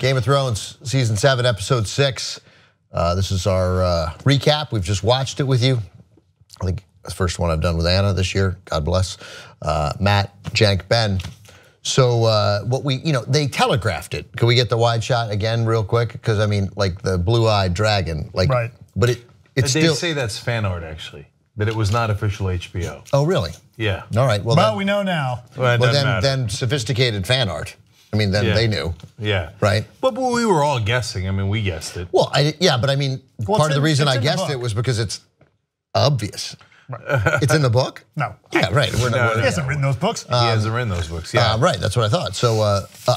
Game of Thrones, Season 7, Episode 6. This is our recap. We've just watched it with you. I think it's the first one I've done with Anna this year. God bless. Matt, Cenk, Ben. So what we, they telegraphed it. Can we get the wide shot again real quick? Because I mean, like the blue-eyed dragon, like, right. But it's still. They say that's fan art actually. That it was not official HBO. Oh, really? Yeah. All right. Well, we know now. Well, then sophisticated fan art. I mean, then they knew. Yeah. Right? But we were all guessing. I mean, we guessed it. Well, but I mean, part of the reason I guessed it was because it's obvious. Right. It's in the book? No. Yeah, right. He hasn't written those books. He hasn't written those books, yeah. Right, that's what I thought. So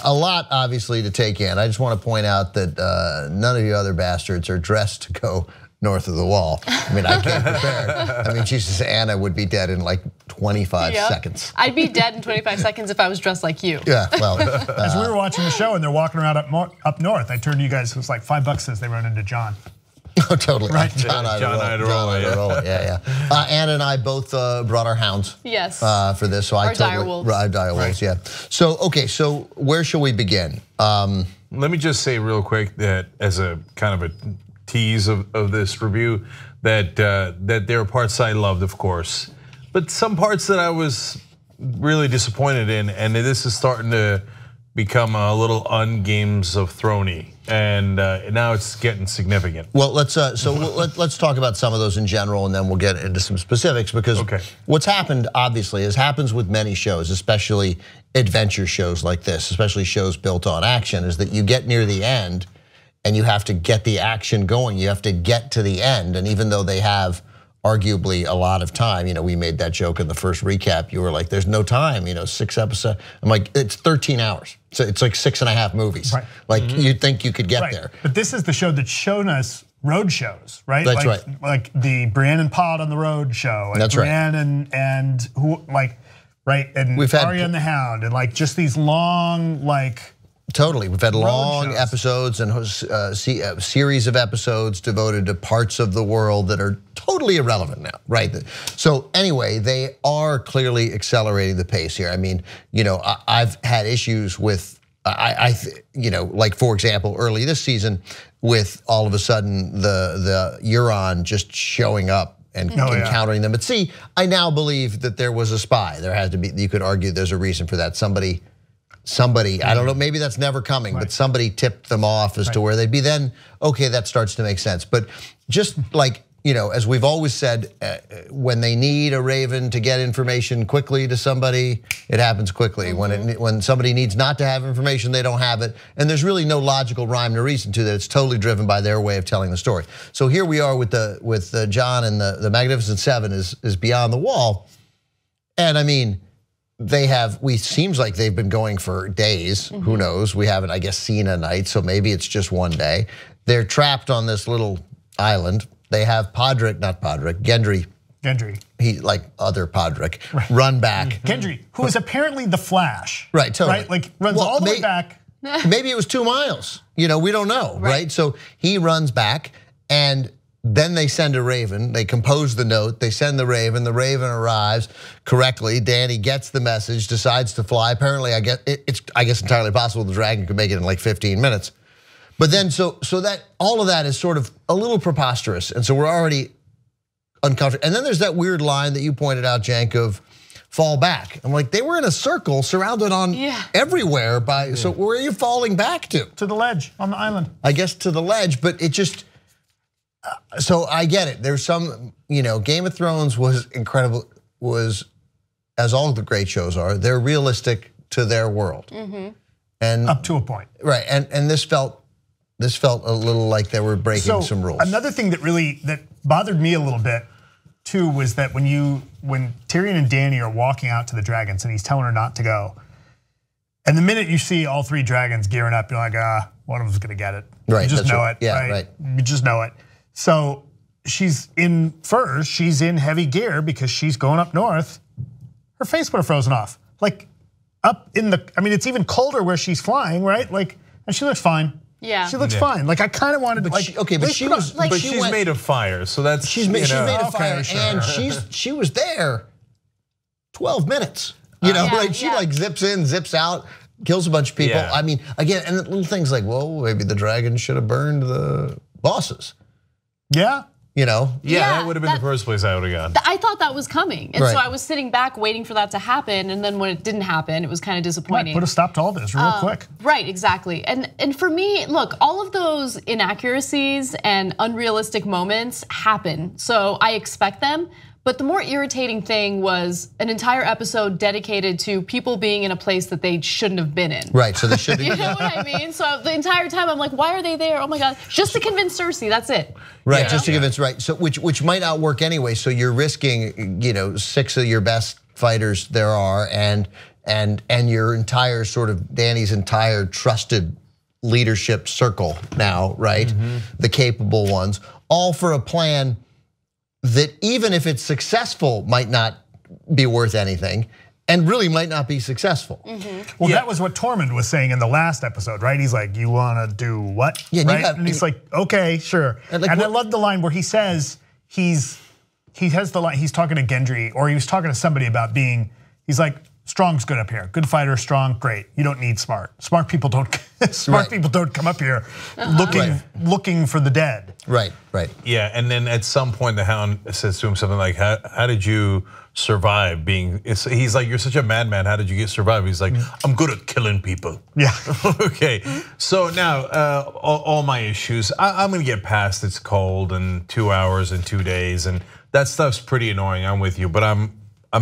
a lot, obviously, to take in. I just want to point out that none of you other bastards are dressed to go north of the wall. I mean, I came prepared. I mean, Jesus, Anna would be dead in like 25 seconds. I'd be dead in 25 seconds if I was dressed like you. Yeah, well. As we were watching the show and they're walking around up north, I turned to you guys, it was like $5 since they run into John. Oh, totally. Right. John Idarola. Yeah. Anna and I both brought our hounds. Yes. For this, so our I totally direwolves. Yeah. So okay, so where shall we begin? Let me just say real quick that as a kind of a tease of this review, that there are parts I loved, of course, but some parts that I was really disappointed in, and this is starting to become a little un-Games of Thrones-y, and now it's getting significant. Well, let's talk about some of those in general, and then we'll get into some specifics, because what's happened, obviously, as happens with many shows, especially adventure shows like this, especially shows built on action, is that you get near the end and you have to get the action going. You have to get to the end, and even though they have arguably a lot of time, we made that joke in the first recap. You were like, "There's no time," 6 episodes. I'm like, it's 13 hours, so it's like 6.5 movies. Right. Like you'd think you could get there. But this is the show that's shown us road shows, right? That's right. Like the Brienne and Pod on the road show, and that's Brienne and who and we've had Arya and the Hound, and like just these long Totally, we've had long episodes and a series of episodes devoted to parts of the world that are totally irrelevant now, right? So anyway, they are clearly accelerating the pace here. I mean, I've had issues with, like for example, early this season, with all of a sudden the Euron just showing up and encountering them. But see, I now believe that there was a spy. There had to be. You could argue there's a reason for that. Somebody, I don't know, maybe that's never coming, but somebody tipped them off as to where they'd be. Then, okay, that starts to make sense. But just like, as we've always said, when they need a raven to get information quickly to somebody, it happens quickly. When somebody needs not to have information, they don't have it. And there's really no logical rhyme or reason to that. It's totally driven by their way of telling the story. So here we are with Jon, and the Magnificent Seven is beyond the wall. And I mean, seems like they've been going for days. Who knows? We haven't, I guess, seen a night, so maybe it's just one day. They're trapped on this little island. They have Gendry. He like other Podrick, run back. Gendry, who is apparently the Flash. Right, totally. Right, like runs all the way back. Maybe it was 2 miles. We don't know, right? So he runs back, and then they send a raven, they compose the note, they send the raven arrives correctly, Dany gets the message, decides to fly. Apparently, I guess entirely possible the dragon could make it in like 15 minutes. But then, so that all of that is sort of a little preposterous, and so we're already uncomfortable. And then there's that weird line that you pointed out, Cenk, of fall back. I'm like, they were in a circle surrounded on everywhere by, so where are you falling back to? To the ledge on the island. I guess to the ledge, but it just, so I get it. There's some, Game of Thrones was incredible, as all the great shows are, they're realistic to their world. And up to a point. Right, and this felt a little like they were breaking some rules. Another thing that bothered me a little bit too was that when Tyrion and Dany are walking out to the dragons and he's telling her not to go, and the minute you see all 3 dragons gearing up, you're like, one of them's gonna get it. Right, you just know right. it. Yeah, right. You just know it. So she's in furs, she's in heavy gear because she's going up north. Her face would have frozen off. Like up in it's even colder where she's flying, right? Like, and she looks fine. Yeah, she looks fine. Like I kind of wanted to. But she's made of fire, so that's she's made of fire, and she was there 12 minutes. She like zips in, zips out. kills a bunch of people. Yeah. I mean, again, and little things like, well, maybe the dragon should have burned the bosses. Yeah. You know? Yeah, that would have been the first place I would have gone. I thought that was coming. And Right. so I was sitting back waiting for that to happen. And then when it didn't happen, it was kind of disappointing. Put a stop to all this real quick. Right, exactly. And for me, look, all of those inaccuracies and unrealistic moments happen. So I expect them. But the more irritating thing was an entire episode dedicated to people being in a place that they shouldn't have been in. Right, so they should You know what I mean? So the entire time I'm like, why are they there? Oh my God, just to convince Cersei, that's it. Right, Yeah. just to convince, right. So which might not work anyway. So you're risking, 6 of your best fighters there are, and your entire sort of Dany's entire trusted leadership circle now, right? The capable ones, all for a plan that even if it's successful might not be worth anything and really might not be successful. Well, that was what Tormund was saying in the last episode, right? He's like, you wanna do what? Yeah, and you right? got- And he's like, okay, sure. And And, like I what- love the line where he says he has the line, he's talking to Gendry, or he was talking to somebody about being, he's like, strong's good up here. Good fighter, strong, great. You don't need smart. Smart people don't Right. people don't come up here looking for the dead. Right. Yeah, and then at some point the Hound says to him something like, how did you survive being, he's like, you're such a madman, how did you survive? He's like, I'm good at killing people. Yeah. Okay, so now all my issues, I'm gonna get past it's cold and 2 hours and 2 days, and that stuff's pretty annoying, I'm with you, but I'm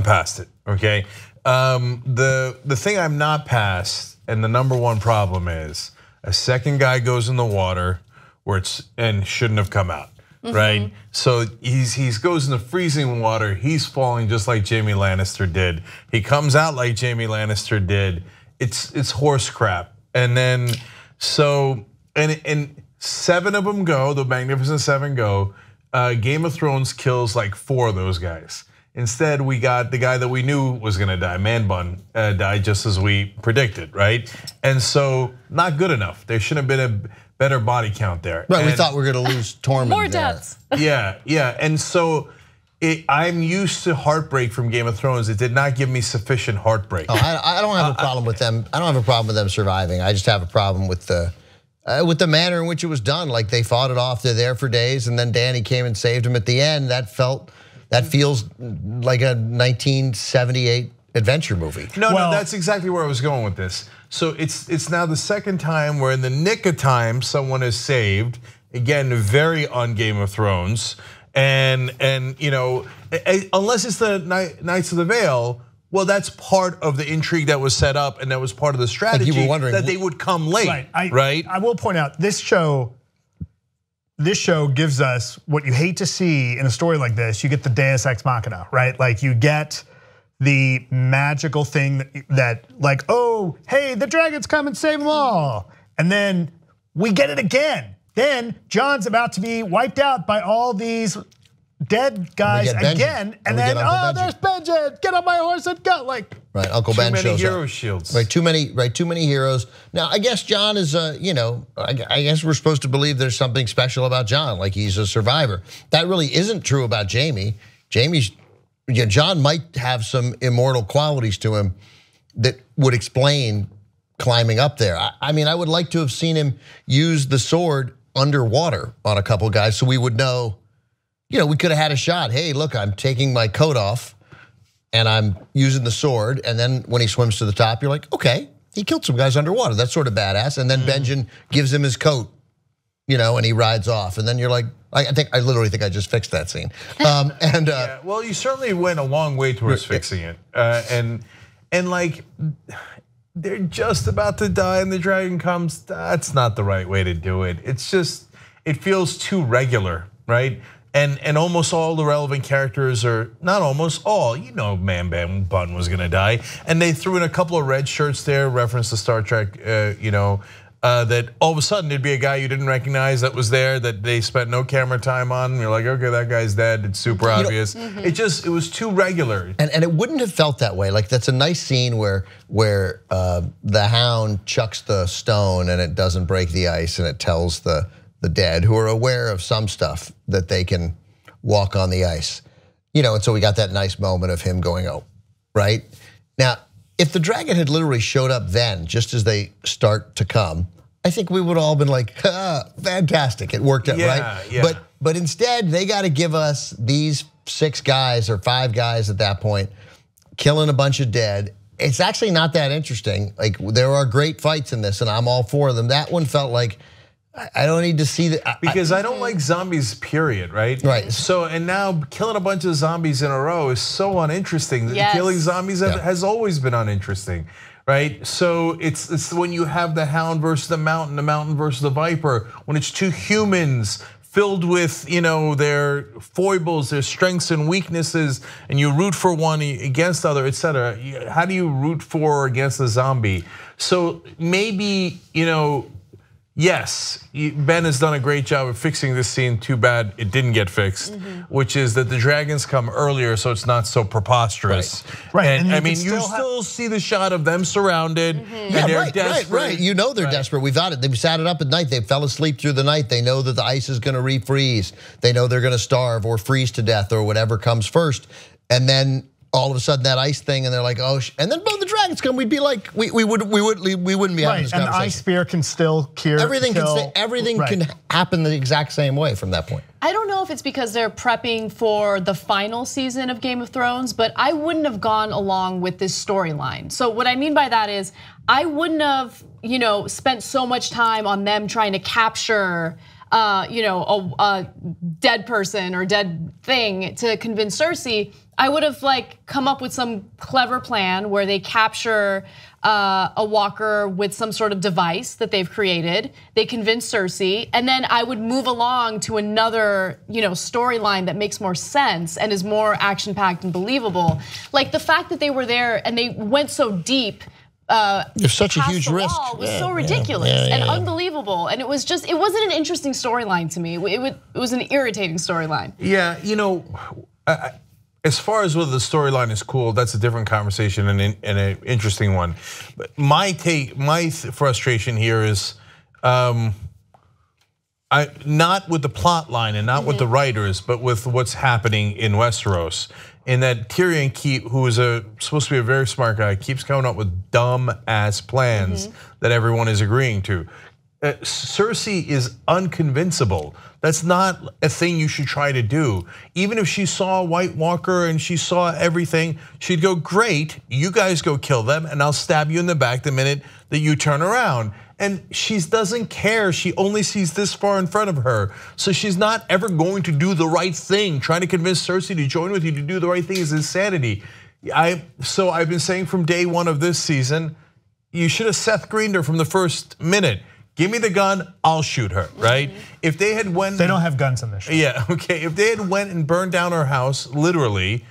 past it, okay? The thing I'm not past, and the number one problem is, a second guy goes in the water where and shouldn't have come out, right? So he goes in the freezing water, he's falling just like Jaime Lannister did. He comes out like Jaime Lannister did. It's horse crap. And then and 7 of them go, the Magnificent 7 go. Game of Thrones kills like 4 of those guys. Instead, we got the guy that we knew was gonna die, Man Bun, died just as we predicted, right? And so, not good enough. There should have been a better body count there. Right, we thought we were gonna lose Tormund More there. deaths. Yeah, and so I'm used to heartbreak from Game of Thrones. It did not give me sufficient heartbreak. Oh, I don't have a problem with them. I don't have a problem with them surviving. I just have a problem with the manner in which it was done. Like they fought it off. They're there for days, and then Dany came and saved him at the end. That feels like a 1978 adventure movie. No, that's exactly where I was going with this. So it's now the second time where in the nick of time someone is saved. Again, very on Game of Thrones, and unless it's the Knights of the Vale, well, that's part of the intrigue that was set up, and that was part of the strategy you were wondering, that they would come late, right? I will point out this show gives us what you hate to see in a story like this. You get the Deus Ex Machina, right? Like you get the magical thing that like, oh, hey, the dragons come and save them all. And then we get it again. Then Jon's about to be wiped out by all these dead guys again. And then, there's Benjen, get on my horse and go. Like, right, Uncle Ben shows up. Too many hero shields. Right, too many heroes. Now, I guess Jon is, I guess we're supposed to believe there's something special about Jon, like he's a survivor. That really isn't true about Jaime. Jon might have some immortal qualities to him that would explain climbing up there. I mean, I would like to have seen him use the sword underwater on a couple guys so we would know, we could have had a shot. Hey, look, I'm taking my coat off and I'm using the sword. And then when he swims to the top, you're like, okay, he killed some guys underwater. That's sort of badass. And then Benjen gives him his coat, and he rides off. And then you're like, I literally think I just fixed that scene. Yeah, well, you certainly went a long way towards fixing it. And like, they're just about to die and the dragon comes. That's not the right way to do it. It's just, it feels too regular, right? And almost all the relevant characters are, not almost all, Man Bun was gonna die. And they threw in a couple of red shirts there, reference to Star Trek, that all of a sudden there'd be a guy you didn't recognize that was there that they spent no camera time on. You're like, okay, that guy's dead, it's super obvious. It was too regular. And it wouldn't have felt that way. Like that's a nice scene where the Hound chucks the stone and it doesn't break the ice and it tells the dead who are aware of some stuff that they can walk on the ice. And so we got that nice moment of him going, oh, right? Now, if the dragon had literally showed up then, just as they start to come, I think we would all been like, fantastic, it worked out, right? Yeah. But instead, they got to give us these 6 guys or 5 guys at that point, killing a bunch of dead. It's actually not that interesting. Like, there are great fights in this, and I'm all for them. That one felt like, I don't need to see that. Because I don't like zombies, period, right? Right. So, and now killing a bunch of zombies in a row is so uninteresting. Yes. Killing zombies has always been uninteresting, right? So it's when you have the Hound versus the Mountain versus the Viper, when it's 2 humans filled with their foibles, their strengths and weaknesses, and you root for one against the other, etc. How do you root for or against the zombie? So maybe, yes, Ben has done a great job of fixing this scene. Too bad it didn't get fixed, which is that the dragons come earlier, so it's not so preposterous. Right. And I mean, you you still see the shot of them surrounded, and they're desperate. Right. You know they're desperate. We've got it. They've sat it up at night. They fell asleep through the night. They know that the ice is going to refreeze. They know they're going to starve or freeze to death or whatever comes first. And then all of a sudden that ice thing, and they're like, oh, and then both the dragons come. We'd be like, we wouldn't be having this conversation. And the ice spear can still cure. Everything can happen the exact same way from that point. I don't know if it's because they're prepping for the final season of Game of Thrones, but I wouldn't have gone along with this storyline. So what I mean by that is, I wouldn't have, spent so much time on them trying to capture a dead person or dead thing to convince Cersei. I would have come up with some clever plan where they capture a walker with some sort of device that they've created. They convince Cersei, and then I would move along to another, storyline that makes more sense and is more action-packed and believable. Like the fact that they were there and they went so deep. There's such a huge risk. It was so ridiculous and unbelievable, and it wasn't an interesting storyline to me. It was an irritating storyline. Yeah, as far as whether the storyline is cool, that's a different conversation and an interesting one. But my frustration here is not with the plot line and not with the writers, but with what's happening in Westeros. In that Tyrion, who is supposed to be a very smart guy, keeps coming up with dumb ass plans that everyone is agreeing to. Cersei is unconvincible. That's not a thing you should try to do. Even if she saw a White Walker and she saw everything, she'd go, great, you guys go kill them and I'll stab you in the back the minute that you turn around. And she doesn't care, she only sees this far in front of her. So she's not ever going to do the right thing. Trying to convince Cersei to join with you to do the right thing is insanity. So I've been saying from day 1 of this season, you should have Seth Greened her from the first minute. Give me the gun, I'll shoot her, right? If they had went, they don't have guns in this show. Yeah, okay. If they had went and burned down her house, literally,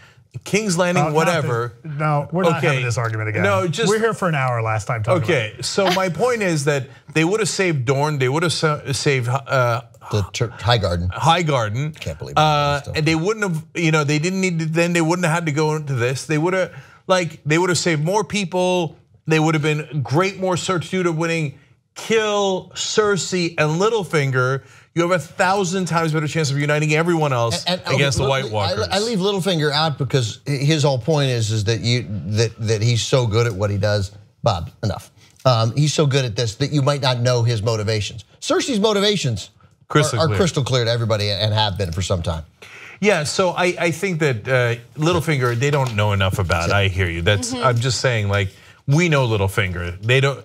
King's Landing, whatever. No, we're not having this argument again. No, we're here for an hour last time. Okay, so my point is that they would have saved Dorne. They would have saved the High Garden. Can't believe it. And they wouldn't have, they didn't need to. Then they wouldn't have had to go into this. They would have saved more people. They would have been more certitude of winning. Kill Cersei and Littlefinger, you have 1,000 times better chance of uniting everyone else against the White Walkers. I leave Littlefinger out because his whole point is that that he's so good at what he does. Bob, enough. He's so good at this that you might not know his motivations. Cersei's motivations are crystal clear to everybody and have been for some time. Yeah, so I think that Littlefinger, they don't know enough about. I hear you. I'm just saying, we know Littlefinger.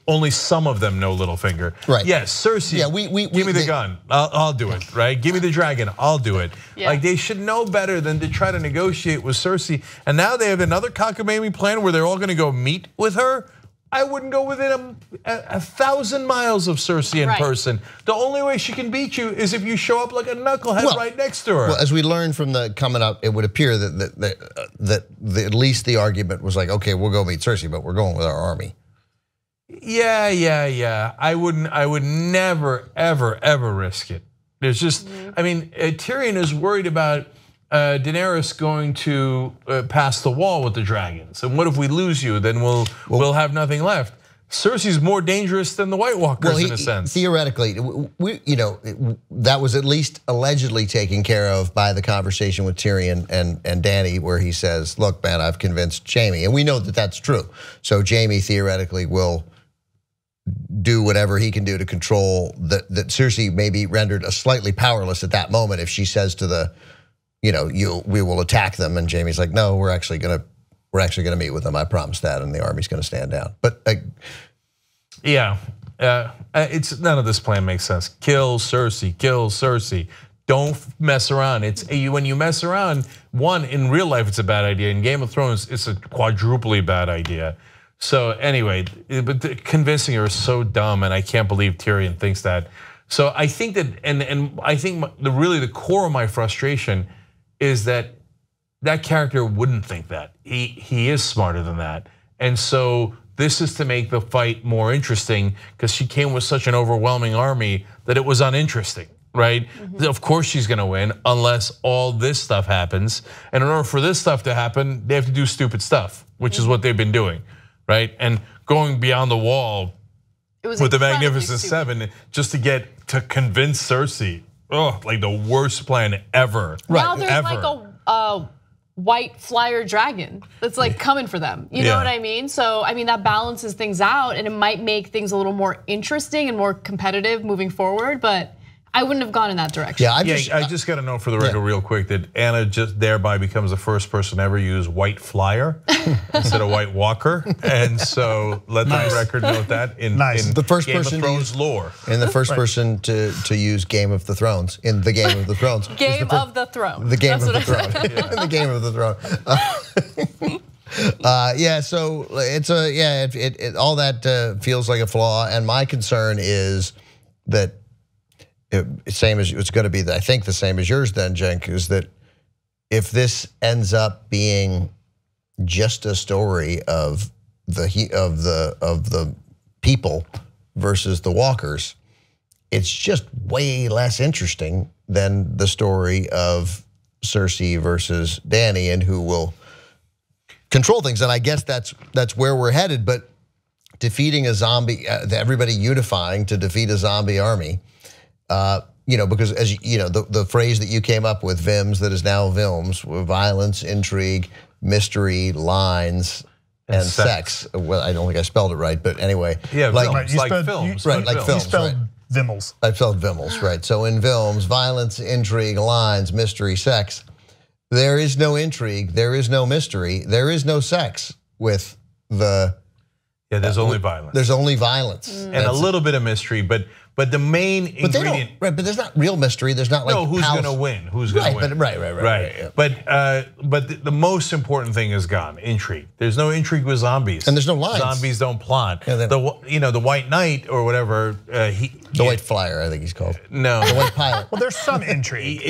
Only some of them know Littlefinger. Right. Yes, Cersei. Yeah, give me the gun. I'll do it. Right. Give me the dragon. I'll do it. Yeah. They should know better than to try to negotiate with Cersei. And now they have another cockamamie plan where they're all going to go meet with her. I wouldn't go within 1,000 miles of Cersei in person. The only way she can beat you is if you show up like a knucklehead right next to her. Well, as we learned from the coming up, it would appear that at least the argument was like, okay, we'll go meet Cersei, but we're going with our army. Yeah. I would never, ever risk it. There's just, Tyrion is worried about Daenerys going to pass the wall with the dragons. And what if we lose you? Then we'll have nothing left. Cersei's more dangerous than the White Walkers in a sense. Theoretically, that was at least allegedly taken care of by the conversation with Tyrion and Dany, where he says, "Look, man, I've convinced Jaime," and we know that that's true. So Jaime theoretically will do whatever he can do to control that Cersei may be rendered slightly powerless at that moment if she says to the, we will attack them, and Jaime's like, no, we're actually gonna meet with them. I promise that, and the army's gonna stand down. But it's none of this plan makes sense. Kill Cersei, kill Cersei. Don't mess around. It's when you mess around. One, in real life, it's a bad idea. In Game of Thrones, it's a quadruply bad idea. So anyway, but convincing her is so dumb, and I can't believe Tyrion thinks that. So I think that, and I think really the core of my frustration is that character wouldn't think that. He is smarter than that, and so this is to make the fight more interesting because she came with such an overwhelming army that it was uninteresting, right? Of course she's gonna win unless all this stuff happens, and in order for this stuff to happen, they have to do stupid stuff, which is what they've been doing. Right, and going beyond the wall with the Magnificent Seven just to convince Cersei, like the worst plan ever. Now there's like a white flyer dragon that's like coming for them. You know what I mean? So I mean that balances things out, and it might make things a little more interesting and more competitive moving forward. But I wouldn't have gone in that direction. I just got to know for the record real quick that Anna just thereby becomes the first person to ever use white flyer instead of white walker, and so let the record note that in the first Game person of Thrones lore, and the first person to use Game of the Thrones in the Game of the Thrones. Game of the Throne. The Game of the Throne. The Game of the Throne. So it's all that feels like a flaw, and my concern is that. Same as it's going to be, I think the same as yours then, Cenk, is that if this ends up being just a story of the people versus the walkers, it's just way less interesting than the story of Cersei versus Dany and who will control things. And I guess that's where we're headed. But defeating a zombie, everybody unifying to defeat a zombie army. Because as the phrase that you came up with, Vims, that is now Vilms, violence, intrigue, mystery, lines, and sex. Well, I don't think I spelled it right, but anyway. Yeah, like films. Right, like films. You spelled Vimmels. I spelled Vimmels, right. So in Vilms, violence, intrigue, lines, mystery, sex. There is no intrigue, there is no mystery, there is no sex with the. Yeah, there's only violence. There's only violence. And a little bit of mystery, but the main ingredient. But there's not real mystery. There's not like who's going to win? Who's going to win? Right. Yeah. But the most important thing is gone. Intrigue. There's no intrigue with zombies. And there's no lines. Zombies don't plot. Yeah, the White Knight or whatever. The White Flyer, I think he's called. No, the White Pilot. Well, there's some intrigue.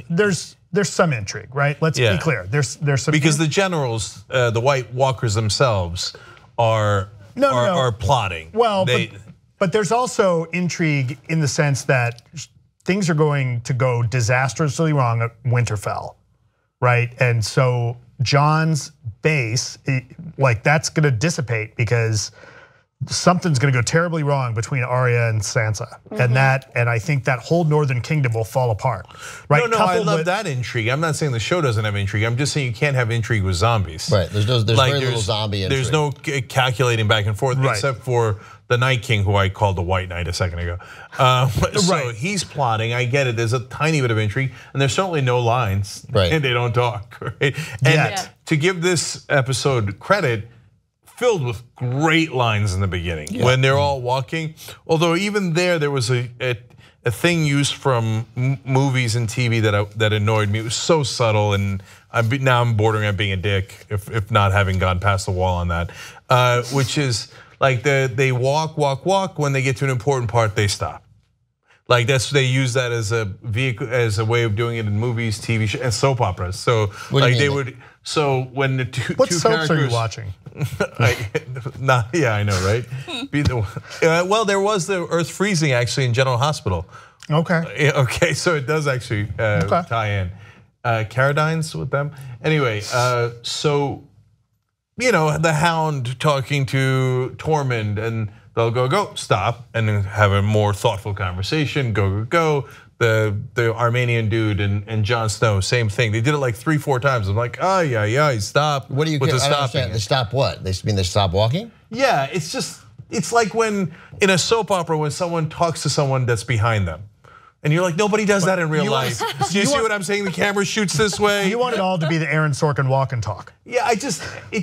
There's some intrigue, right? Let's be clear. There's some because the generals, the White Walkers themselves, are plotting. Well, but there's also intrigue in the sense that things are going to go disastrously wrong at Winterfell, right? And so Jon's base, like that's going to dissipate because something's going to go terribly wrong between Arya and Sansa, and I think that whole Northern Kingdom will fall apart. Right? No, I love that intrigue. I'm not saying the show doesn't have intrigue. I'm just saying you can't have intrigue with zombies. Right. There's very little zombie intrigue. There's no calculating back and forth, except for the Night King, who I called the White Knight a second ago. So he's plotting. I get it. There's a tiny bit of intrigue, and there's certainly no lines, and they don't talk. Right? And to give this episode credit, filled with great lines in the beginning when they're all walking. Although even there was a thing used from movies and TV that annoyed me. It was so subtle, and now I'm bordering on being a dick if not having gone past the wall on that. Which is like they walk. When they get to an important part, they stop. Like they use that as a vehicle, as a way of doing it in movies, TV shows, and soap operas. So like they would. So when the two characters. What soaps are you watching? I know, right? Well, there was the Earth freezing actually in General Hospital. Okay. Okay, so it does actually tie in. Carradines with them. Anyway, so the Hound talking to Tormund, and they'll go, stop, and then have a more thoughtful conversation, go. The Armenian dude and Jon Snow, same thing. They did it like 3-4 times. I'm like, yeah, stop. What do you with the I don't understand. They stop what? They mean they stop walking? Yeah, it's like when in a soap opera when someone talks to someone that's behind them. And you're like, nobody does that in real life. Do you see what I'm saying? The camera shoots this way. You want it all to be the Aaron Sorkin walk and talk. Yeah, it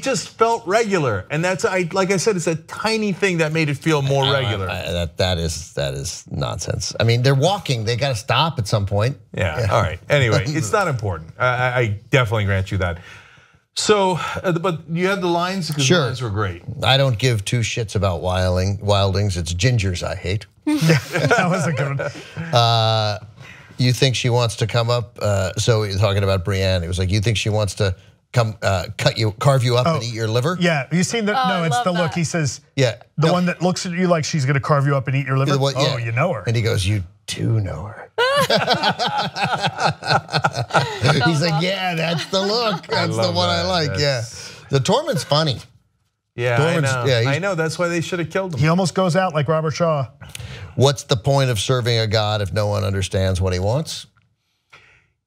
just felt regular, and that's like I said, it's a tiny thing that made it feel more regular. That is nonsense. I mean, they're walking. They got to stop at some point. Yeah. All right. Anyway, it's not important. I definitely grant you that. So, but you had the lines because the lines were great. I don't give two shits about wildings. It's gingers I hate. That was a good one. You think she wants to come up? So you're talking about Brienne. It was like, you think she wants to come carve you up and eat your liver? Yeah, you seen the? No, it's the look. He says, yeah, the one that looks at you like she's gonna carve you up and eat your liver. Oh, you know her. And he goes, you do know her. He's like, yeah, that's the look. That's the one I like. Yeah, the Tormund's funny. Yeah, I know. That's why they should have killed him. He almost goes out like Robert Shaw. What's the point of serving a god if no one understands what he wants?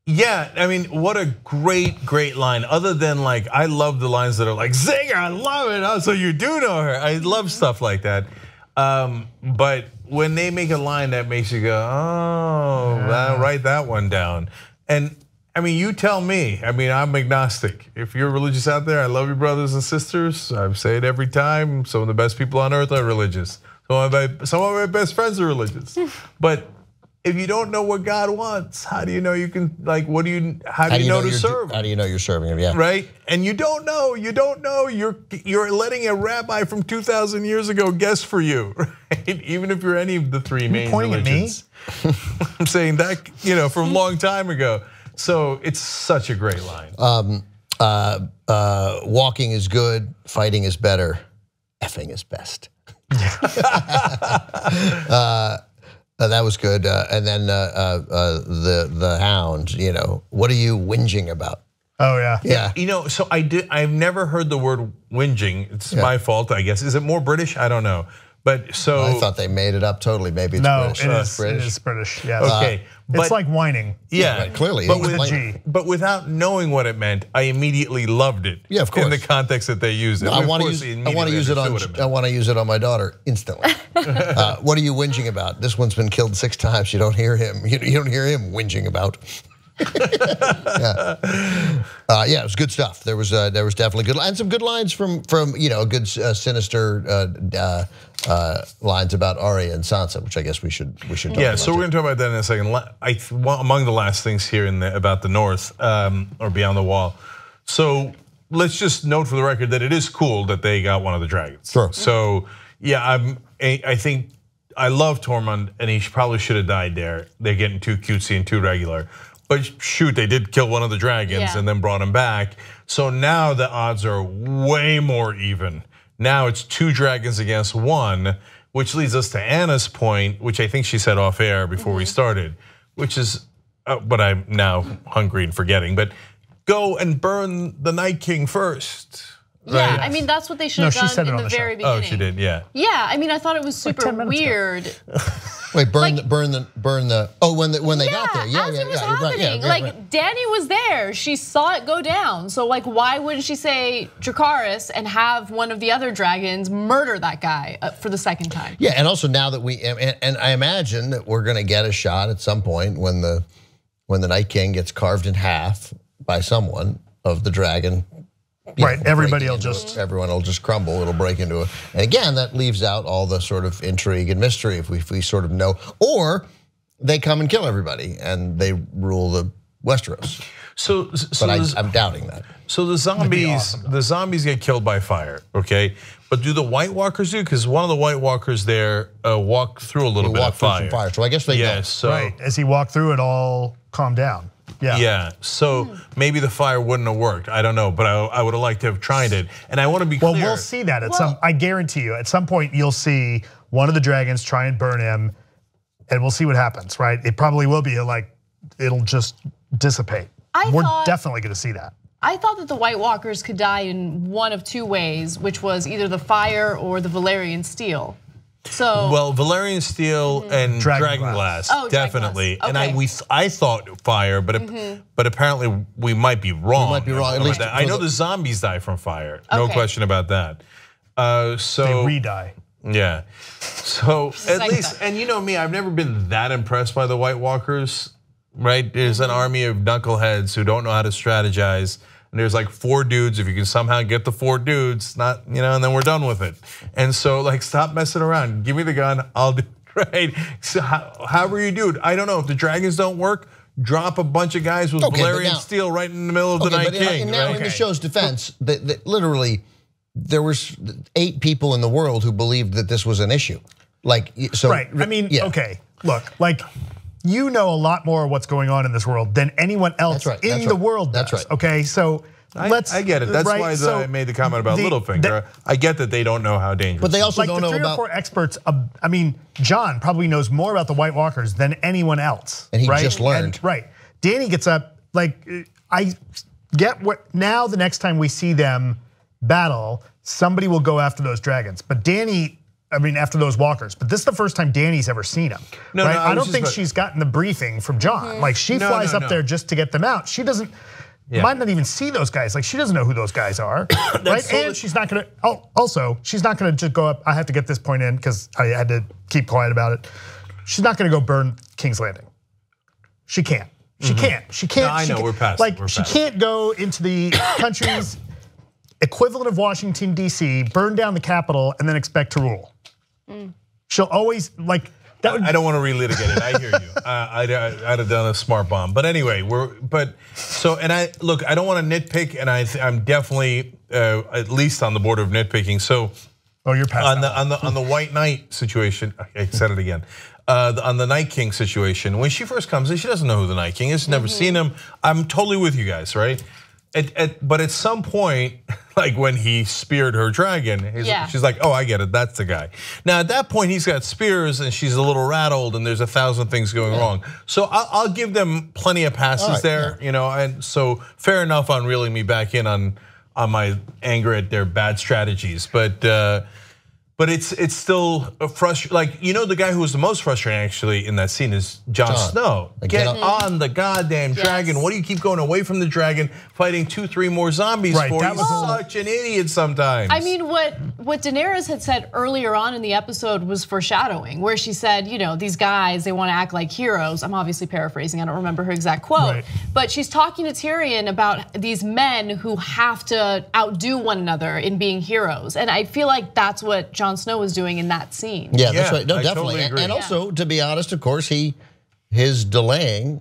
Yeah, I mean, what a great line. Other than like, I love the lines that are like, Zinger, I love it. Oh, so you do know her. I love stuff like that. But when they make a line that makes you go, I'll write that one down. And I mean, you tell me. I mean, I'm agnostic. If you're religious out there, I love your brothers and sisters. I say it every time. Some of the best people on earth are religious. Some of my best friends are religious. But if you don't know what God wants, how do you know you can, like, how do you know to serve him? How do you know you're serving him, yeah. Right, and you don't know, you're letting a rabbi from 2,000 years ago guess for you, right? Even if you're any of the three main religions. At me? I'm saying that, from a long time ago. So it's such a great line. Walking is good, fighting is better, effing is best. That was good, and then the Hound. What are you whinging about? Oh yeah, yeah. So I've never heard the word whinging. It's my fault, I guess. Is it more British? I don't know. But so I thought they made it up totally. Maybe it's British. It is British. Yeah. Okay. It's like whining. Yeah, right, clearly. But without knowing what it meant, I immediately loved it. Yeah, of course. In the context that they used it. I want to use it on my daughter instantly. What are you whinging about? This one's been killed 6 times. You don't hear him. You don't hear him whinging about. Yeah, it was good stuff. There was definitely good, and some good lines from good sinister lines about Arya and Sansa, which I guess we should talk about. Yeah, so we're going to talk about that in a second. Among the last things here about the North or Beyond the Wall. So let's just note for the record that it is cool that they got one of the dragons. Sure. So yeah, I think I love Tormund, and he probably should have died there. They're getting too cutesy and too regular. But shoot, they did kill one of the dragons and then brought him back. So now the odds are way more even. Now it's 2 dragons against 1, which leads us to Anna's point, which I think she said off air before we started, which is, but I'm now hungry and forgetting, but go and burn the Night King first. Yeah, right? I mean, that's what they should have done in the very beginning. Oh, she did, yeah. Yeah, I mean, I thought it was super weird. Wait, burn the. Oh, when they got there, yeah, as it was happening. Like Dany was there, she saw it go down. So like, why wouldn't she say Dracarys and have one of the other dragons murder that guy for the 2nd time? Yeah, and also now that and I imagine that we're gonna get a shot at some point when the Night King gets carved in half by someone of the dragon. Right, everyone will just crumble. It'll break into it, and again, that leaves out all the sort of intrigue and mystery if we sort of know, or they come and kill everybody and they rule the Westeros. But I'm doubting that. So the zombies get killed by fire, okay? But do the White Walkers do? Because one of the White Walkers there walked through a little bit of fire. So I guess they know. So right, as he walked through, it all calmed down. Yeah. So maybe the fire wouldn't have worked. I don't know, but I would have liked to have tried it. And I want to be clear. Well, we'll see that at some. I guarantee you, at some point you'll see one of the dragons try and burn him, and we'll see what happens. Right? It probably will be like it'll just dissipate. We're definitely going to see that. I thought that the White Walkers could die in one of two ways, which was either the fire or the Valyrian steel. So well, Valyrian steel and Dragonglass, definitely. Okay. And I thought fire, but apparently we might be wrong. We might be wrong. At least I know the zombies die from fire. No question about that. So they re-die. Yeah. So at least, and you know me, I've never been that impressed by the White Walkers. Right? There's an army of knuckleheads who don't know how to strategize. And there's like 4 dudes. If you can somehow get the 4 dudes, and then we're done with it. And so, like, stop messing around. Give me the gun. I'll do it. Right? So, however you do it, I don't know. If the dragons don't work, drop a bunch of guys with Valyrian steel right in the middle of the Night King. Now, in the show's defense, literally, there was 8 people in the world who believed that this was an issue. Like, so. Right. I mean, okay. Look, like. You know a lot more of what's going on in this world than anyone else in the world does. That's right. Okay, so let's. I get it. That's why I made the comment about Littlefinger. I get that they don't know how dangerous. But they also like don't know about. 3 or 4 experts. I mean, Jon probably knows more about the White Walkers than anyone else. And he just learned. Right. Dany gets up. Like I get what now. The next time we see them battle, somebody will go after those dragons. But Dany. I mean, after those walkers, but this is the first time Dany's ever seen them. No, right? I don't think she's gotten the briefing from Jon. Like she flies up there just to get them out. She doesn't, might not even see those guys. Like she doesn't know who those guys are, right? And she's not gonna. Also, she's not gonna just go up. I have to get this point in because I had to keep quiet about it. She's not gonna go burn King's Landing. She can't. She can't. She can't. No, I know. We're past. Like she can't go into the country's equivalent of Washington D.C., burn down the Capitol, and then expect to rule. She'll always like that. I don't want to relitigate it. I hear you. I'd have done a smart bomb, but anyway, I don't want to nitpick, and I'm definitely at least on the border of nitpicking. So, you're past on the White Knight situation. I said it again. On the Night King situation, when she first comes in, she doesn't know who the Night King is. She's never seen him. I'm totally with you guys, right? But at some point, like when he speared her dragon, she's like, oh, I get it, that's the guy. Now at that point, he's got spears and she's a little rattled and there's 1,000 things going wrong. So I'll give them plenty of passes there, and so fair enough on reeling me back in on my anger at their bad strategies. But it's still frustrating. Like, the guy who was the most frustrating actually in that scene is Jon Snow. Get on the goddamn dragon. What do you keep going away from the dragon, fighting 2-3 more zombies for? He's such an idiot sometimes. I mean, what Daenerys had said earlier on in the episode was foreshadowing, where she said, these guys, they want to act like heroes. I'm obviously paraphrasing, I don't remember her exact quote. But she's talking to Tyrion about these men who have to outdo one another in being heroes. And I feel like that's what Jon Snow was doing in that scene. Yeah, that's right. No, I definitely. Totally agree. And also, to be honest, of course, his delaying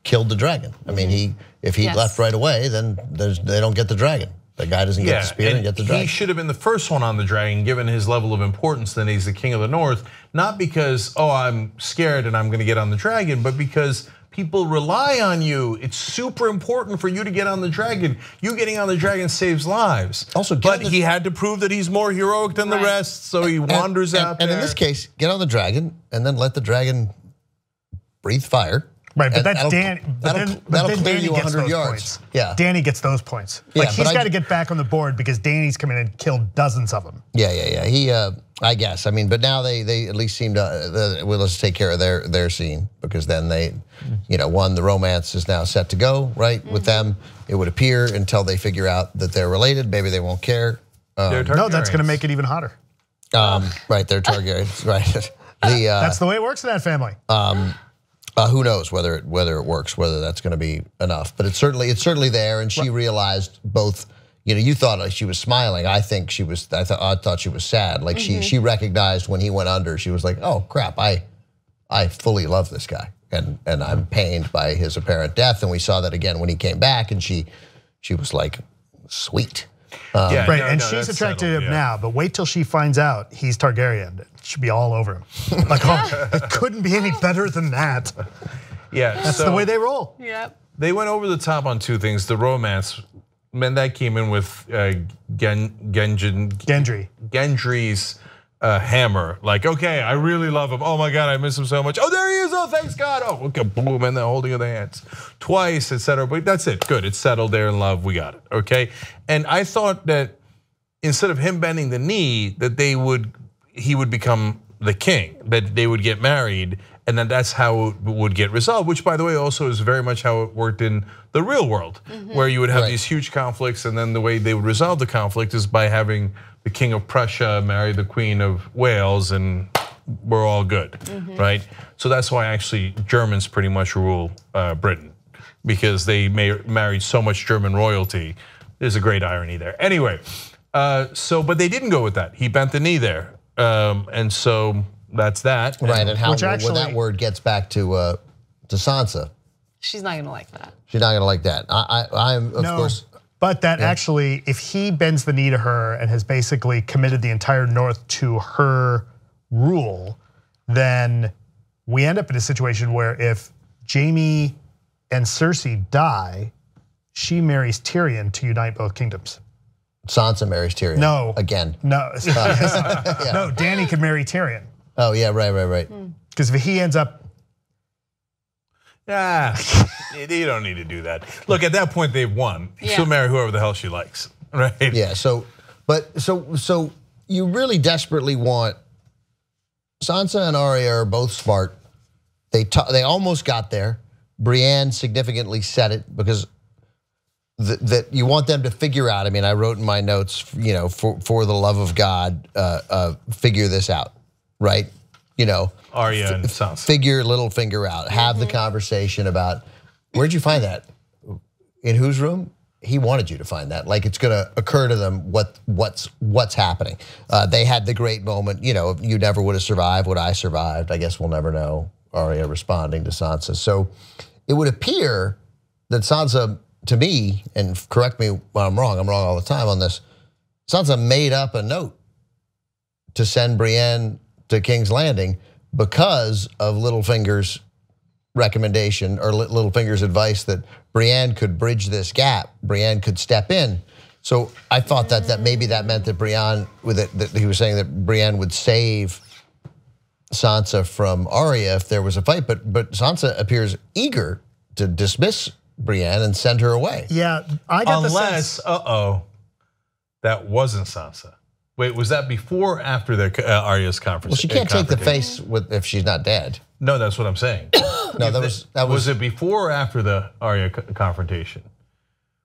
killed the dragon. I mean, if he left right away, then they don't get the dragon. The guy doesn't get the spear and get the dragon. He should have been the first one on the dragon, given his level of importance that he's the king of the North. Not because, I'm scared and I'm going to get on the dragon, but because people rely on you. It's super important for you to get on the dragon. You getting on the dragon saves lives. Also, but he had to prove that he's more heroic than the rest, so he wanders out there. And in this case, get on the dragon and then let the dragon breathe fire. Right, but that's Dany. That'll clear you 100 yards. Points. Yeah, Dany gets those points. Like he's got to get back on the board because Dany's come in and killed dozens of them. Yeah. He, I guess. I mean, but now they at least seem to. Well, let's take care of their scene because then they, the romance is now set to go right with them. It would appear until they figure out that they're related. Maybe they won't care. No, that's going to make it even hotter. Right, they're Targaryens. Right. That's the way it works in that family. Who knows whether it works, whether that's going to be enough? But it's certainly there, and she realized both. You thought she was smiling. I think she was. I thought she was sad. Like she recognized when he went under. She was like, "Oh crap! I fully love this guy, and I'm pained by his apparent death." And we saw that again when he came back, and she was like, "Sweet." And she's attracted to him now, but wait till she finds out he's Targaryen. It should be all over him. Like, it couldn't be any better than that. Yeah, that's the way they roll. Yep. They went over the top on 2 things. The romance, man, that came in with Gendry's hammer. Like, okay, I really love him. Oh my God, I miss him so much. Oh, there he is. Oh, thanks God. Oh, okay, boom, and then holding of the hands twice, etc. But that's it. Good. It's settled. They're in love. We got it. Okay. And I thought that instead of him bending the knee, that he would become the king. That they would get married, and then that's how it would get resolved. Which, by the way, also is very much how it worked in the real world, where you would have these huge conflicts, and then the way they would resolve the conflict is by having the King of Prussia marry the Queen of Wales, and we're all good, right? So that's why actually Germans pretty much rule Britain, because they married so much German royalty. There's a great irony there. Anyway, but they didn't go with that. He bent the knee there, and so that's that. Right, and how when that word gets back to Sansa. She's not gonna like that. She's not gonna like that. I'm of course. But that actually, if he bends the knee to her and has basically committed the entire North to her rule, then we end up in a situation where if Jaime and Cersei die, she marries Tyrion to unite both kingdoms. Sansa marries Tyrion. No. Again. No. No, Dany could marry Tyrion. Oh yeah, right. Because if he ends up. You don't need to do that. Look, at that point they've won. She'll marry whoever the hell she likes, right? Yeah. So you really desperately want. Sansa and Arya are both smart. They almost got there. Brienne significantly said it because that you want them to figure out. I mean, I wrote in my notes, for the love of God, figure this out, right? Arya and Sansa. Figure Littlefinger out. Have the conversation about where'd you find that? In whose room? He wanted you to find that. Like it's gonna occur to them what's happening. They had the great moment. You never would have survived what I survived. I guess we'll never know. Arya responding to Sansa. So it would appear that Sansa, to me, and correct me when I'm wrong all the time on this. Sansa made up a note to send Brienne to King's Landing because of Littlefinger's recommendation or Littlefinger's advice that Brienne could bridge this gap. Brienne could step in. So I thought that maybe that meant that that he was saying that Brienne would save Sansa from Arya if there was a fight. But Sansa appears eager to dismiss Brienne and send her away. Yeah, I got the Unless, sense. that wasn't Sansa. Wait, was that before or after Arya's conference? Well, she can't take the face if she's not dead. No, that's what I'm saying. No, that was. Was it before or after the Arya confrontation?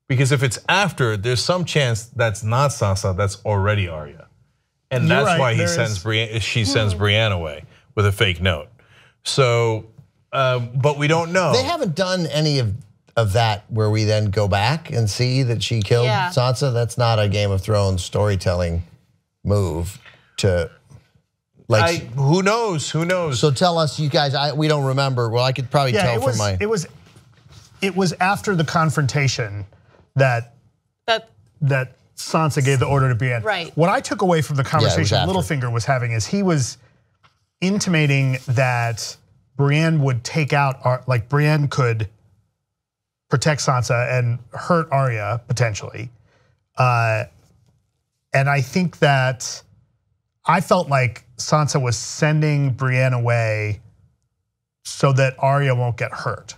Because if it's after, there's some chance that's not Sansa, that's already Arya, and that's why she sends Brienne away with a fake note. So, but we don't know. They haven't done any of that where we then go back and see that she killed Sansa. That's not a Game of Thrones storytelling move to who knows? So tell us, you guys. We don't remember. Well, I could probably tell from my. It was after the confrontation that Sansa gave the order to Brienne. Right. What I took away from the conversation Littlefinger was having is he was intimating that Brienne would take out, like Brienne could protect Sansa and hurt Arya potentially. And I think that I felt like Sansa was sending Brienne away so that Arya won't get hurt.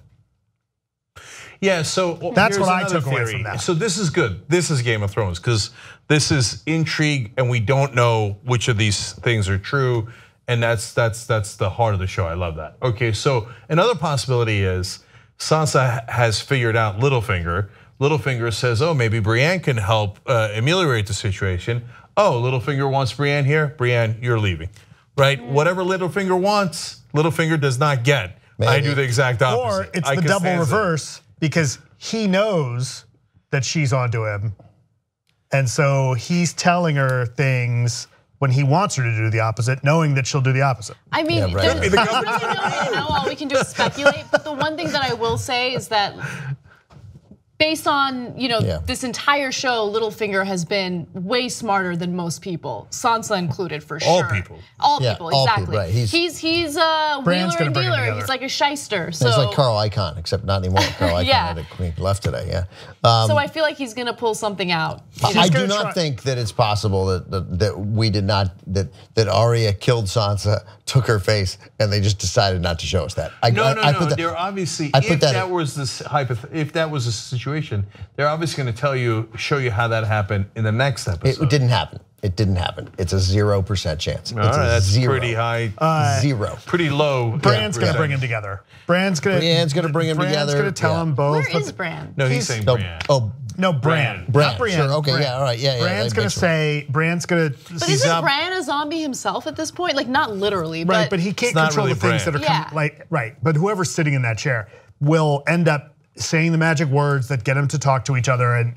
Yeah, so that's what I took away from that. So this is good. This is Game of Thrones because this is intrigue, and we don't know which of these things are true, and that's the heart of the show. I love that. Okay, so another possibility is Sansa has figured out Littlefinger. Littlefinger says, oh, maybe Brienne can help ameliorate the situation. Oh, Littlefinger wants Brienne here. Brienne, you're leaving, right? Whatever Littlefinger wants, Littlefinger does not get. Maybe. I do the exact opposite. Or it's the double reverse because he knows that she's onto him. And so he's telling her things when he wants her to do the opposite, knowing that she'll do the opposite. I mean, there's really no way to know. All we can do is speculate. But the one thing that I will say is that based on this entire show, Littlefinger has been way smarter than most people, Sansa included for sure. All people, exactly. People, right. He's a wheeler and dealer. He's like a shyster. So he's like Carl Icahn, except not anymore. Carl Icahn had a left today. Yeah. So I feel like he's gonna pull something out. I do not think that it's possible that we did not that Arya killed Sansa, took her face, and they just decided not to show us that. No. They're obviously if that was a situation, they're obviously going to show you how that happened in the next episode. It didn't happen. It didn't happen. It's a 0% chance. All right, that's zero. Pretty high. Zero. Pretty low. Bran's going to bring him together. Bran's going to bring him together. Bran's going to tell him both. Where is Bran? No, he's saying Bran. No, Bran. Bran. Brienne. Sure. Okay. Bran. Yeah. All right. Yeah. Bran's going to say. Bran's going to. But isn't Bran a zombie himself at this point? Like not literally, right? But he can't control really the things Bran. that are coming. Right. But whoever's sitting in that chair will end up saying the magic words that get them to talk to each other, and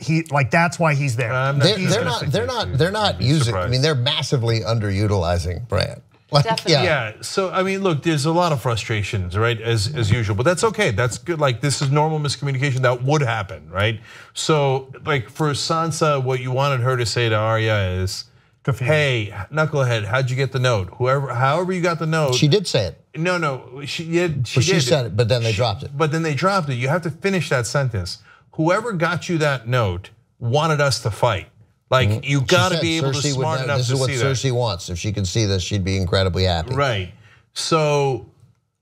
that's why he's there. They're not using. I mean, they're massively underutilizing Bran. Definitely. Yeah. So I mean, look, there's a lot of frustrations, right? As usual, but that's okay. That's good. Like this is normal miscommunication that would happen, right? So like for Sansa, what you wanted her to say to Arya is, "Hey, knucklehead, how'd you get the note? However you got the note." She did say it. No, she did. She said it, but then they dropped it. But then they dropped it. You have to finish that sentence. Whoever got you that note wanted us to fight. Like you got to be able to smart enough to see that. This is what Cersei wants. If she can see this, she'd be incredibly happy. Right. So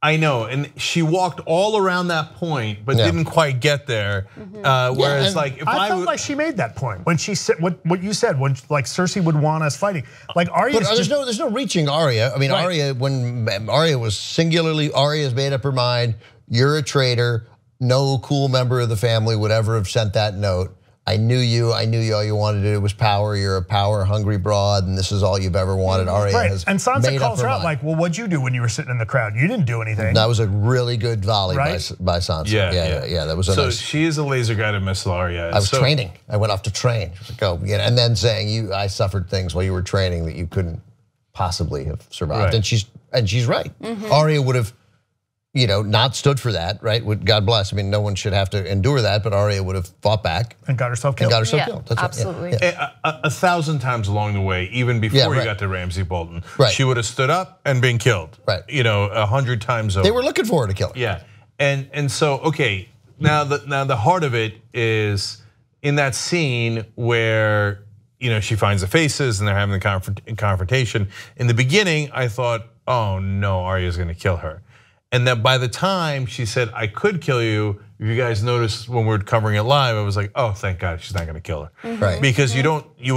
I know, and she walked all around that point, but didn't quite get there. Whereas, like, if I felt like she made that point when she said what you said, when like Cersei would want us fighting. Like Arya, there's no reaching Arya. I mean, right. Arya, when Arya was singularly, Arya's made up her mind. You're a traitor. No cool member of the family would ever have sent that note. I knew you. All you wanted to do was power. You're a power-hungry broad, and this is all you've ever wanted. Arya has and Sansa made calls up her mind. out like, "Well, what'd you do when you were sitting in the crowd? You didn't do anything." That was a really good volley by Sansa. Yeah. That was a nice. She is a laser-guided missile, Arya. I was training. I went off to train. And then saying I suffered things while you were training that you couldn't possibly have survived. Right. And she's right. Arya would have, not stood for that, right? God bless. I mean, no one should have to endure that, but Arya would have fought back and got herself killed. That's absolutely. Right. Yeah. 1,000 times along the way, even before you got to Ramsay Bolton, she would have stood up and been killed. Right. 100 times over. They were looking for her to kill her. Yeah, and so okay, now the heart of it is in that scene where she finds the faces and they're having the confrontation. In the beginning, I thought, oh no, Arya's going to kill her. And then by the time she said, I could kill you, if you guys noticed when we were covering it live, I was like, oh, thank God she's not gonna kill her. Right. Because she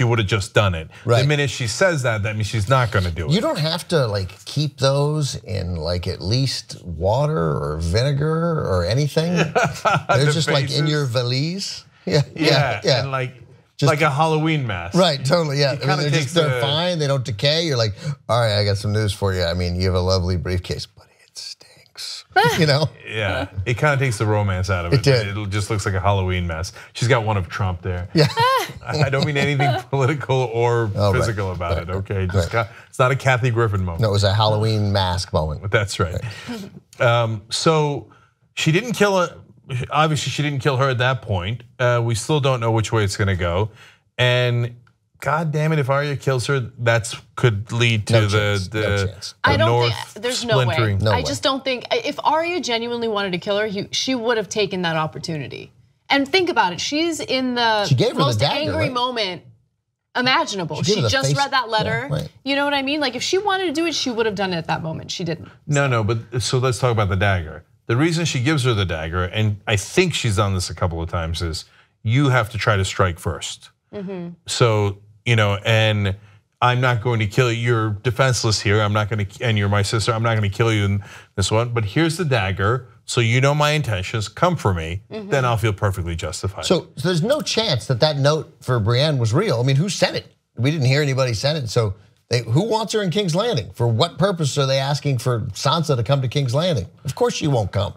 would have just done it. Right. The minute she says that means she's not gonna do it. You don't have to keep those in at least water or vinegar or anything. They're just in your valise. Yeah. And like a Halloween mask. Right, totally, yeah. I mean, they're fine, they don't decay. You're like, all right, I got some news for you. I mean, you have a lovely briefcase, buddy. It stinks, Yeah, it kind of takes the romance out of it. It just looks like a Halloween mask. She's got one of Trump there. Yeah. I don't mean anything political or physical about it, okay? It's not a Kathy Griffin moment. No, it was a Halloween mask moment. That's right. So she didn't kill her. Obviously, she didn't kill her at that point. We still don't know which way it's gonna go. And God damn it, if Arya kills her, that could lead to the I don't North think there's no way. splintering. I just don't think if Arya genuinely wanted to kill her, she would have taken that opportunity. And think about it, she's in the most angry moment imaginable. She just read that letter. Yeah, right. You know what I mean? Like if she wanted to do it, she would have done it at that moment. She didn't. No, but so let's talk about the dagger. The reason she gives her the dagger, and I think she's done this a couple of times, is you have to try to strike first. So, and I'm not going to kill you. You're defenseless here. And you're my sister. I'm not going to kill you in this one. But here's the dagger. So you know my intentions. Come for me. Then I'll feel perfectly justified. So there's no chance that note for Brienne was real. I mean, who sent it? We didn't hear anybody send it. So who wants her in King's Landing? For what purpose are they asking for Sansa to come to King's Landing? Of course she won't come.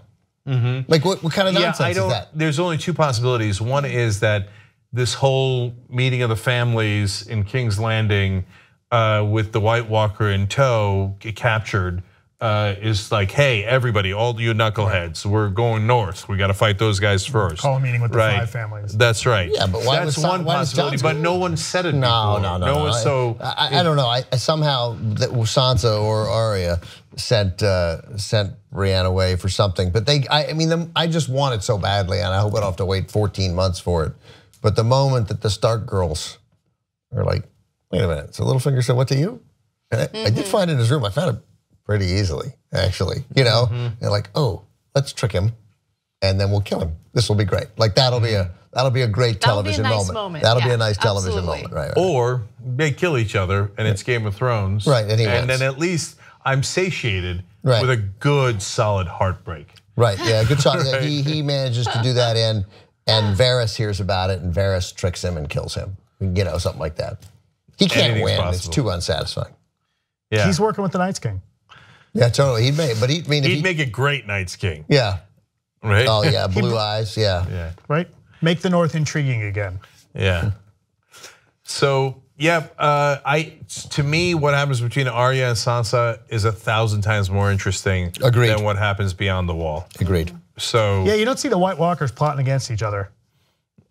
Like what kind of nonsense is that? There's only two possibilities. One is that this whole meeting of the families in King's Landing with the White Walker in tow get captured is like, hey, everybody, all you knuckleheads, we're going north. We got to fight those guys first. Call a meeting with the 5 families. That's right. Yeah, but why that's was one possibility? But no one said it before. No. So I don't know. I somehow that Sansa or Arya sent Brienne away for something. But I just want it so badly, and I hope I don't have to wait 14 months for it. But the moment that the Stark girls are like, wait a minute, so Littlefinger said what to you? And I did find it in his room. I found it pretty easily, actually. They're like, oh, let's trick him, and then we'll kill him. This will be great. Like that'll be a great television moment. That'll be a nice television moment, right? Or they kill each other, and it's Game of Thrones, right? And then at least I'm satiated with a good, solid heartbreak. Right. Yeah. Good shot. He manages to do that and Varys hears about it, and Varys tricks him and kills him. Something like that. He can't win. Possible. It's too unsatisfying. Yeah. He's working with the Night's King. Yeah, totally. He'd make a great Night's King. Yeah. Right? Oh yeah, blue eyes, yeah. Right? Make the North intriguing again. Yeah. So, to me, what happens between Arya and Sansa is 1,000 times more interesting than what happens beyond the wall. Agreed. So yeah, you don't see the White Walkers plotting against each other.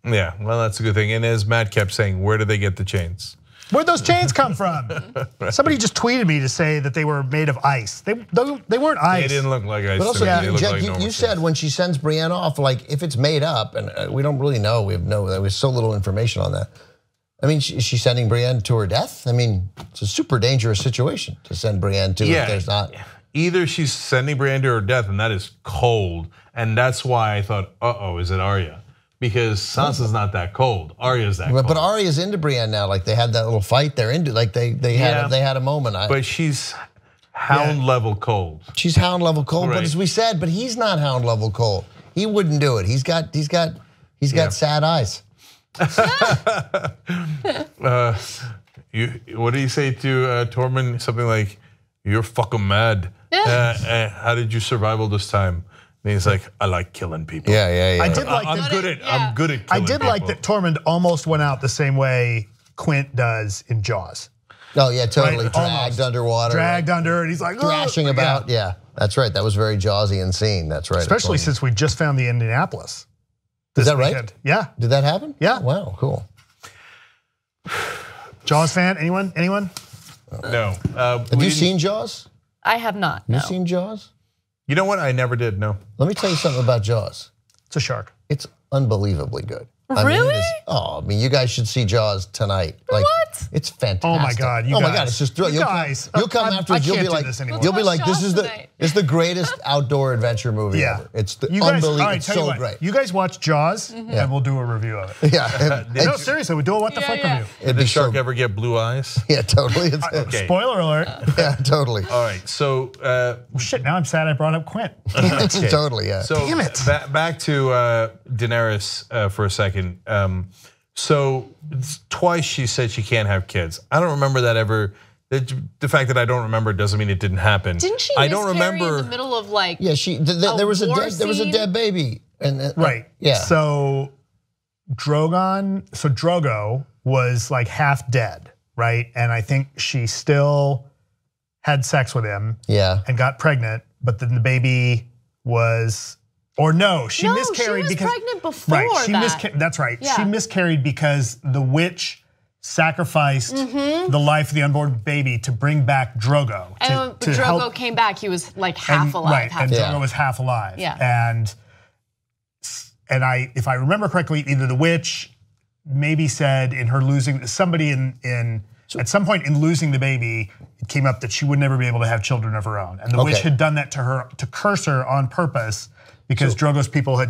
Yeah, well, that's a good thing. And as Matt kept saying, where do they get the chains? Where'd those chains come from? Somebody just tweeted me to say that they were made of ice. They weren't ice. They didn't look like ice. But also, Jack, you said when she sends Brienne off, like if it's made up, and we don't really know, we have so little information on that. I mean, is she sending Brienne to her death? I mean, it's a super dangerous situation to send Brienne to if there's not. Either she's sending Brienne to her death, and that is cold, and that's why I thought, is it Arya? Because Sansa's not that cold. Arya's that cold. But Arya's into Brienne now. Like they had that little fight. They're into. Like they had a moment. But she's Hound level cold. She's Hound level cold. Right. But as we said, but he's not Hound level cold. He wouldn't do it. He's got sad eyes. What did he say to Tormund? Something like, "You're fucking mad. How did you survive all this time?" And he's like, I like killing people. Yeah. I did like I'm good at killing people. I did like that Tormund almost went out the same way Quint does in Jaws. Oh yeah, totally. Right? Dragged underwater. Dragged under, and he's like thrashing about. Yeah, that's right. That was very Jawsian scene. That's right. Especially since we just found the Indianapolis. Is that right? Yeah. Did that happen? Yeah. Wow, cool. Jaws fan? Anyone? No. Have you seen Jaws? I have not. You seen Jaws? You know what? I never did, no. Let me tell you something about Jaws. It's a shark. It's unbelievably good. Really? I mean, you guys should see Jaws tonight. Like, what? It's fantastic. Oh my God, you guys. It's just thrilling. You guys. You'll come afterwards. You'll be like, this is the greatest outdoor adventure movie ever. It's unbelievable. It's so great. You guys watch Jaws, and we'll do a review of it. Yeah. No, seriously, we'll do a what the fuck review. Did the shark ever get blue eyes? Yeah, totally. Okay. Spoiler alert. Yeah, totally. All right, so shit. Now I'm sad I brought up Quint. Okay. Totally. Yeah. So damn it. Back to Daenerys for a second. So twice she said she can't have kids. I don't remember that ever. The fact that I don't remember doesn't mean it didn't happen. Didn't she I don't remember in the middle of like there was a dead baby and right. Yeah. So Drogo was like half dead, right? And I think she still had sex with him. Yeah. And got pregnant, but then the baby was. Or no, she miscarried she was because pregnant before that's right. Yeah. She miscarried because the witch sacrificed the life of the unborn baby to bring back Drogo. And when Drogo came back, he was like half alive. Right, and Drogo was half alive. Yeah. And if I remember correctly, either the witch maybe said in her losing somebody at some point in losing the baby, it came up that she would never be able to have children of her own, and the witch had done that to her to curse her on purpose. Because Drogo's people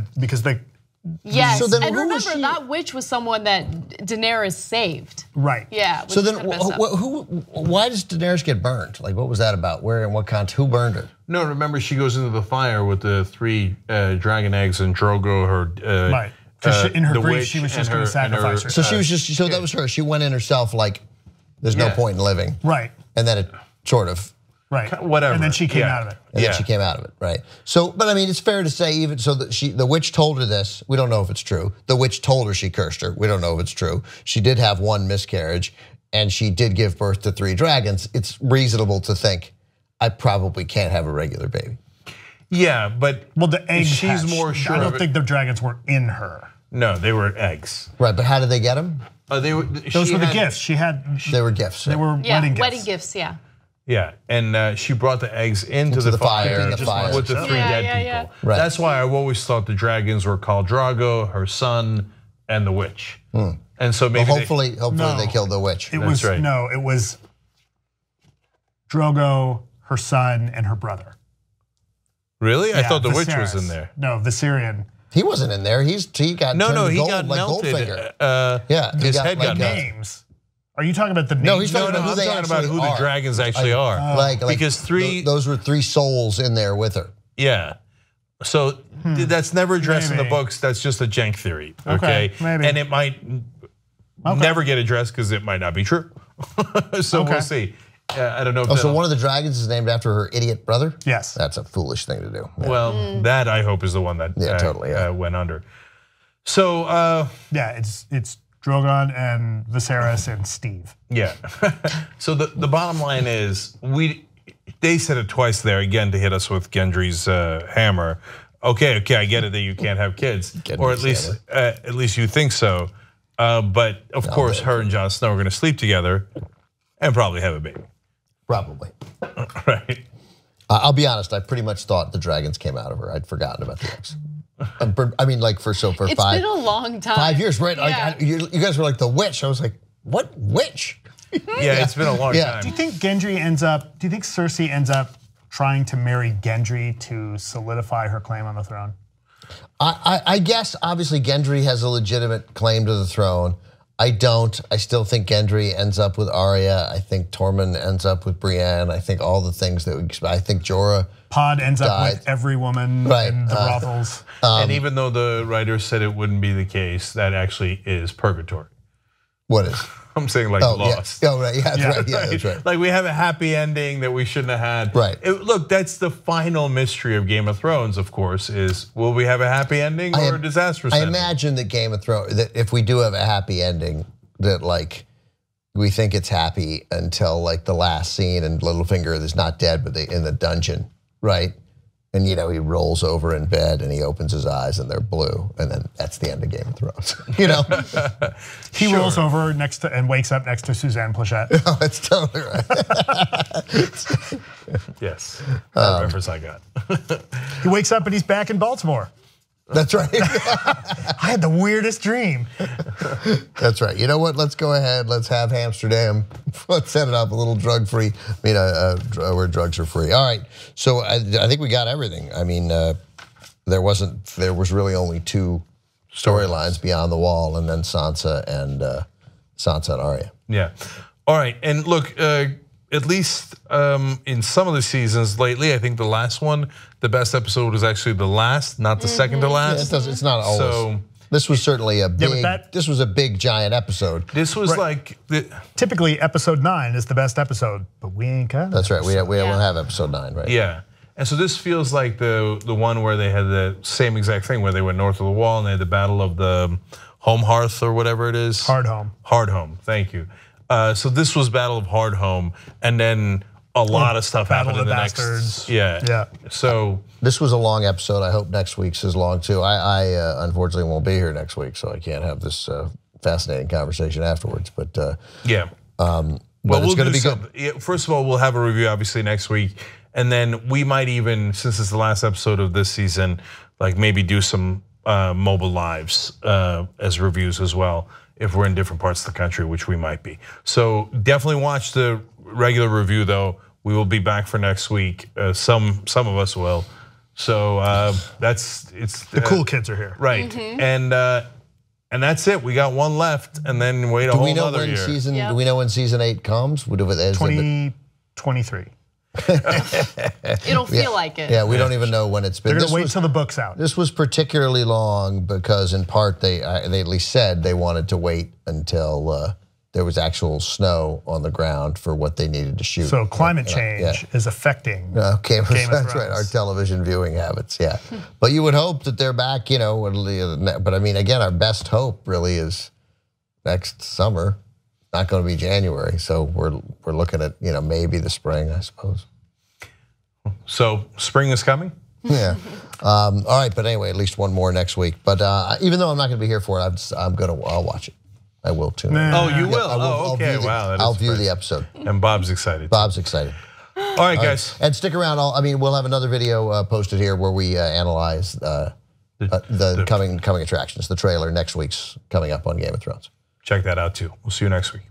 Yes, so then and remember that witch was someone that Daenerys saved. Right. Yeah. So then, why does Daenerys get burned? Like, what was that about? Where and what context? Who burned her? No, remember she goes into the fire with the 3 dragon eggs and Drogo, her right. In her grief, she was just going to sacrifice her. So she was just. So that was her. She went in herself like, there's no point in living. Right. And then it sort of. Right. Whatever. And then she came out of it. And then she came out of it, right? So, but I mean, it's fair to say even so that the witch told her this. We don't know if it's true. The witch told her she cursed her. We don't know if it's true. She did have 1 miscarriage, and she did give birth to 3 dragons. It's reasonable to think, I probably can't have a regular baby. Yeah, but the eggs. She's hatched. more sure. I don't think the dragons were in her. No, they were eggs. Right, but how did they get them? Those were the gifts she had. They were gifts. They were wedding gifts. Wedding gifts, yeah. Yeah, and she brought the eggs into the fire with the three dead people. Yeah. Right. That's why I've always thought the dragons were Khal Drogo, her son, and the witch. And so maybe hopefully they killed the witch. It was Drogo, her son, and her brother. Really? I thought the witch was in there. No, Viserion. He wasn't in there. He got he gold, got like melted. Goldfinger. His head got melted. Names. Are you talking about the names? No, he's talking I'm talking about who the dragons actually are. Because those were 3 souls in there with her. Yeah. So that's never addressed in the books. That's just a Cenk theory. Okay. Maybe. And it might never get addressed because it might not be true. So we'll see. I don't know if so one of the dragons is named after her idiot brother? Yes. That's a foolish thing to do. Yeah. Well, that I hope is the one that totally went under. So it's Drogon and Viserys and Steve. Yeah. So the bottom line is they said it twice there again to hit us with Gendry's hammer. Okay, I get it that you can't have kids, or at least you think so. But of course, her and Jon Snow are going to sleep together and probably have a baby. Probably. Right. I'll be honest. I pretty much thought the dragons came out of her. I'd forgotten about the eggs. I mean, like for 5. It's been a long time. 5 years, right? Yeah. You guys were like the witch. I was like, what witch? Yeah, it's been a long time. Do you think Cersei ends up trying to marry Gendry to solidify her claim on the throne? I guess obviously Gendry has a legitimate claim to the throne. I don't. I still think Gendry ends up with Arya. I think Tormund ends up with Brienne. I think all the things I think Jorah. Pod ends up with every woman in the brothels. And even though the writer said it wouldn't be the case, that actually is purgatory. What is? I'm saying like Lost. Yeah. Oh, right. Yeah, that's right. Yeah, that's right. Like we have a happy ending that we shouldn't have had. Right. Look, that's the final mystery of Game of Thrones, of course, is will we have a happy ending or a disastrous ending? I imagine that Game of Thrones, that if we do have a happy ending, that like we think it's happy until like the last scene and Littlefinger is not dead, but in the dungeon, right? And he rolls over in bed and he opens his eyes and they're blue, and then that's the end of Game of Thrones. He rolls over next to and wakes up next to Suzanne Plachette. Oh, that's totally right. Yes, that reference I got. He wakes up and he's back in Baltimore. That's right. I had the weirdest dream. That's right. You know what? Let's go ahead. Let's have Amsterdam. Let's set it up a little drug-free. Where drugs are free. All right. So I think we got everything. I mean, there was really only 2 storylines beyond the wall, and then Sansa and Arya. Yeah. All right. And look, at least in some of the seasons lately, I think the last one, the best episode was actually the last, not the second to last. Yeah, it's not always. So this was certainly a big. This was a big giant episode. This was like typically episode 9 is the best episode, but we ain't got. That's right. We don't have episode 9, right? Yeah. And so this feels like the one where they had the same exact thing, where they went north of the wall and they had the battle of the Hearth or whatever it is. Hardhome. Thank you. So this was Battle of Hardhome, and then a lot of stuff happened in the next. Yeah. So this was a long episode. I hope next week's is long too. I unfortunately won't be here next week, so I can't have this fascinating conversation afterwards. But yeah. But it's going to be good. First of all, we'll have a review obviously next week, and then we might even, since it's the last episode of this season, like maybe do some mobile lives as reviews as well, if we're in different parts of the country, which we might be. So definitely watch the regular review though. We will be back for next week. Some of us will. So the cool kids are here. Right. And that's it. We got one left, and then wait a whole other year. Do we know when season 8 comes? 2023. It'll feel like it. Yeah, we don't even know when it's been. They're gonna wait till the book's out. This was particularly long because, in part, they at least said they wanted to wait until there was actual snow on the ground for what they needed to shoot. So climate change is affecting Game of Thrones. That's right, our television viewing habits. Yeah, but you would hope that they're back. But I mean, again, our best hope really is next summer. Not going to be January, so we're looking at maybe the spring, I suppose. So spring is coming. Yeah. All right, but anyway, at least one more next week. But even though I'm not going to be here for it, I'll watch it. I will tune in. Oh, you will? I'll Okay, wow. I'll view the episode. And Bob's excited. Bob's excited. All right, guys. And stick around. We'll have another video posted here where we analyze the coming attractions. The trailer next week's coming up on Game of Thrones. Check that out too. We'll see you next week.